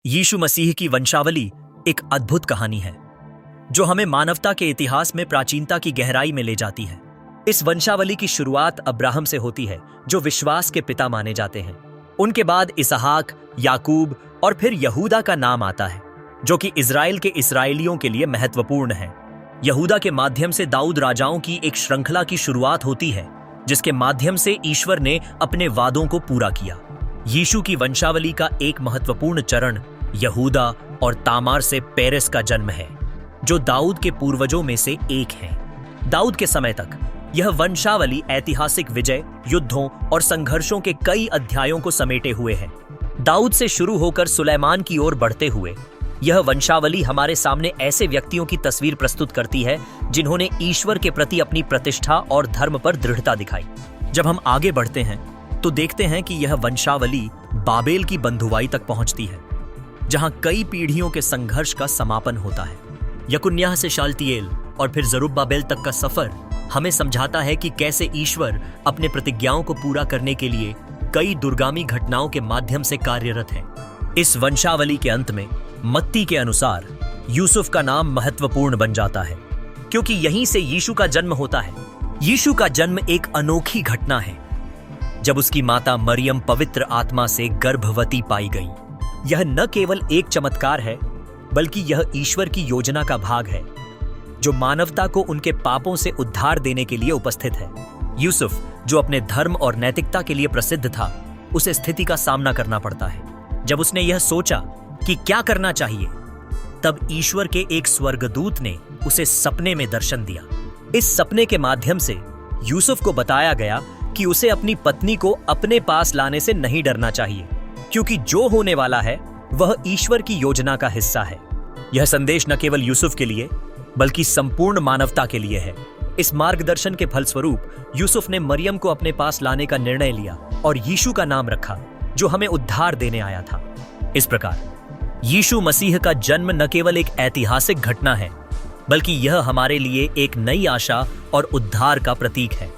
यीशु मसीह की वंशावली एक अद्भुत कहानी है जो हमें मानवता के इतिहास में प्राचीनता की गहराई में ले जाती है। इस वंशावली की शुरुआत अब्राहम से होती है, जो विश्वास के पिता माने जाते हैं। उनके बाद इसहाक, याकूब और फिर यहूदा का नाम आता है, जो कि इजराइल के इसराइलियों के लिए महत्वपूर्ण है। यहूदा के माध्यम से दाऊद राजाओं की एक श्रृंखला की शुरुआत होती है, जिसके माध्यम से ईश्वर ने अपने वादों को पूरा किया। यीशु की वंशावली का एक महत्वपूर्ण चरण यहूदा और तामार से पेरेस का जन्म है, जो दाऊद के पूर्वजों में से एक हैं। दाऊद के समय तक यह वंशावली ऐतिहासिक विजय, युद्धों और संघर्षों के कई अध्यायों को समेटे हुए है। दाऊद से शुरू होकर सुलेमान की ओर बढ़ते हुए यह वंशावली हमारे सामने ऐसे व्यक्तियों की तस्वीर प्रस्तुत करती है जिन्होंने ईश्वर के प्रति अपनी प्रतिष्ठा और धर्म पर दृढ़ता दिखाई। जब हम आगे बढ़ते हैं तो देखते हैं कि यह वंशावली बाबेल की बंधुआई तक पहुंचती है, जहां कई पीढ़ियों के संघर्ष का समापन होता है। यकुन्याह से शालतिएल और फिर जरुब्बाबेल तक का सफर हमें समझाता है कि कैसे ईश्वर अपने प्रतिज्ञाओं को पूरा करने के लिए कई दुर्गामी घटनाओं के माध्यम से कार्यरत है। इस वंशावली के अंत में मत्ती के अनुसार यूसुफ का नाम महत्वपूर्ण बन जाता है, क्योंकि यहीं से यीशु का जन्म होता है। यीशु का जन्म एक अनोखी घटना है, जब उसकी माता मरियम पवित्र आत्मा से गर्भवती पाई गई। यह न केवल एक चमत्कार है, बल्कि यह ईश्वर की योजना का भाग है, जो मानवता को उनके पापों से उद्धार देने के लिए उपस्थित है। यूसुफ, जो अपने धर्म और नैतिकता के लिए प्रसिद्ध था, उसे स्थिति का सामना करना पड़ता है। जब उसने यह सोचा कि क्या करना चाहिए, तब ईश्वर के एक स्वर्गदूत ने उसे सपने में दर्शन दिया। इस सपने के माध्यम से यूसुफ को बताया गया कि उसे अपनी पत्नी को अपने पास लाने से नहीं डरना चाहिए, क्योंकि जो होने वाला है वह ईश्वर की योजना का हिस्सा है। यह संदेश न केवल यूसुफ के लिए बल्कि संपूर्ण मानवता के लिए है। इस मार्गदर्शन के फलस्वरूप यूसुफ ने मरियम को अपने पास लाने का निर्णय लिया और यीशु का नाम रखा, जो हमें उद्धार देने आया था। इस प्रकार यीशु मसीह का जन्म न केवल एक ऐतिहासिक घटना है, बल्कि यह हमारे लिए एक नई आशा और उद्धार का प्रतीक है।